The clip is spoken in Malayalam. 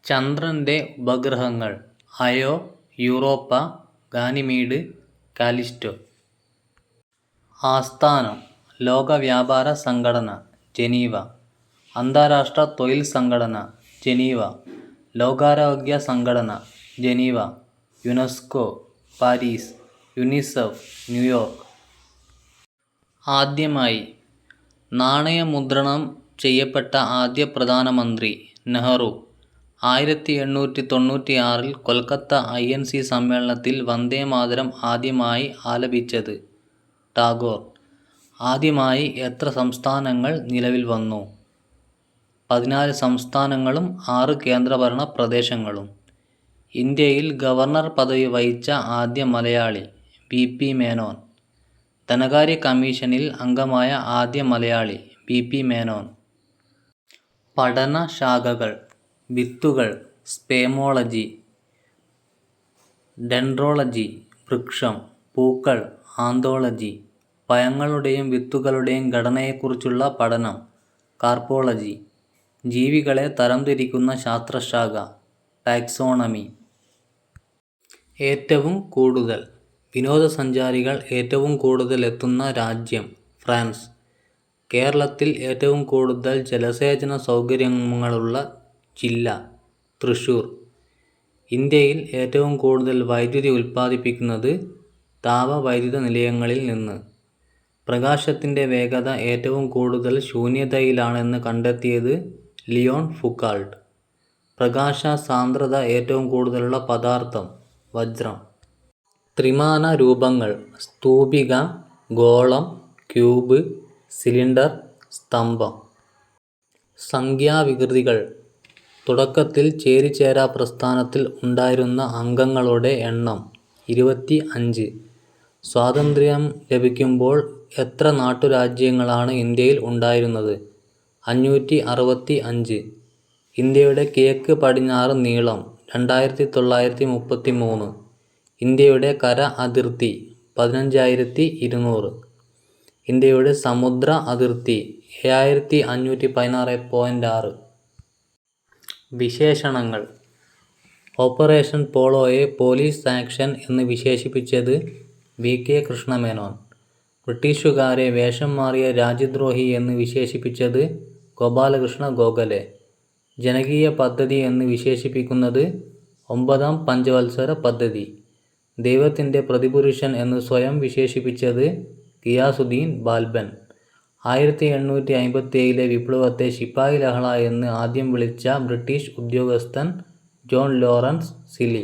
ചന്ദ്രന്റെ ഉപഗ്രഹങ്ങൾ: അയോ, യൂറോപ്പ, ഗാനിമീഡ്, കാലിസ്റ്റോ. ആസ്ഥാനം: ലോക വ്യാപാര സംഘടന, ജനീവ. അന്താരാഷ്ട്ര തൊഴിൽ സംഘടന, ജനീവ. ലോകാരോഗ്യ സംഘടന, Geneva. UNESCO, Paris. UNICEF, New York. ആദ്യമായി നാണയമുദ്രണം ചെയ്യപ്പെട്ട ആദ്യ പ്രധാനമന്ത്രി നെഹ്റു. 1896 കൊൽക്കത്ത INC സമ്മേളനത്തിൽ വന്ദേമാതരം ആദ്യമായി ആലപിച്ചത് ടാഗോർ. ആദ്യമായി എത്ര സംസ്ഥാനങ്ങൾ നിലവിൽ വന്നു? 14 സംസ്ഥാനങ്ങളും 6 കേന്ദ്രഭരണ പ്രദേശങ്ങളും. ഇന്ത്യയിൽ ഗവർണർ പദവി വഹിച്ച ആദ്യ മലയാളി BP മേനോൻ. ധനകാര്യ കമ്മീഷനിൽ അംഗമായ ആദ്യ മലയാളി BP മേനോൻ. പഠനശാഖകൾ: വിത്തുകൾ, സ്പേമോളജി. ഡെൻഡ്രോളജി, വൃക്ഷം, പൂക്കൾ, ആന്തോളജി. പഴങ്ങളുടെയും വിത്തുകളുടെയും ഘടനയെക്കുറിച്ചുള്ള പഠനം, കാർപ്പോളജി. ജീവികളെ തരംതിരിക്കുന്ന ശാസ്ത്രശാഖ, ടാക്സോണമി. ഏറ്റവും കൂടുതൽ വിനോദസഞ്ചാരികൾ ഏറ്റവും കൂടുതൽ എത്തുന്ന രാജ്യം ഫ്രാൻസ്. കേരളത്തിൽ ഏറ്റവും കൂടുതൽ ജലസേചന സൗകര്യങ്ങളുള്ള ജില്ല തൃശ്ശൂർ. ഇന്ത്യയിൽ ഏറ്റവും കൂടുതൽ വൈദ്യുതി ഉൽപ്പാദിപ്പിക്കുന്നത് താപവൈദ്യുത നിലയങ്ങളിൽ നിന്ന്. പ്രകാശത്തിന്റെ വേഗത ഏറ്റവും കൂടുതൽ ശൂന്യതയിലാണെന്ന് കണ്ടെത്തിയത് ലിയോൺ ഫുക്കാൾട്ട്. പ്രകാശ സാന്ദ്രത ഏറ്റവും കൂടുതലുള്ള പദാർത്ഥം വജ്രം. ത്രിമാന രൂപങ്ങൾ: സ്തൂപിക, ഗോളം, ക്യൂബ്, സിലിണ്ടർ, സ്തംഭം. സംഖ്യാവികൃതികൾ: തുടക്കത്തിൽ ചേരിചേരാ പ്രസ്ഥാനത്തിൽ ഉണ്ടായിരുന്ന അംഗങ്ങളുടെ എണ്ണം 25. സ്വാതന്ത്ര്യം ലഭിക്കുമ്പോൾ എത്ര നാട്ടുരാജ്യങ്ങളാണ് ഇന്ത്യയിൽ ഉണ്ടായിരുന്നത്? 565. ഇന്ത്യയുടെ കിഴക്ക് പടിഞ്ഞാറ് നീളം 2933. ഇന്ത്യയുടെ കര അതിർത്തി 15200. ഇന്ത്യയുടെ സമുദ്ര അതിർത്തി 7516.6. വിശേഷണങ്ങൾ: ഓപ്പറേഷൻ പോളോയെ പോലീസ് ആക്ഷൻ എന്ന് വിശേഷിപ്പിച്ചത് VK കൃഷ്ണമേനോൻ. ബ്രിട്ടീഷുകാരെ വേഷം മാറിയ രാജ്യദ്രോഹി എന്ന് വിശേഷിപ്പിച്ചത് ഗോപാലകൃഷ്ണ ഗോഖലെ. ജനകീയ പദ്ധതി എന്ന് വിശേഷിപ്പിക്കുന്നത് 9ാം പഞ്ചവത്സര പദ്ധതി. ദൈവത്തിന്റെ പ്രതിപുരുഷൻ എന്ന് സ്വയം വിശേഷിപ്പിച്ചത് ഗിയാസുദ്ദീൻ ബാൽബൻ. 1857 വിപ്ലവത്തെ ശിപ്പായി ലഹള എന്ന് ആദ്യം വിളിച്ച ബ്രിട്ടീഷ് ഉദ്യോഗസ്ഥൻ ജോൺ ലോറൻസ് സിലി.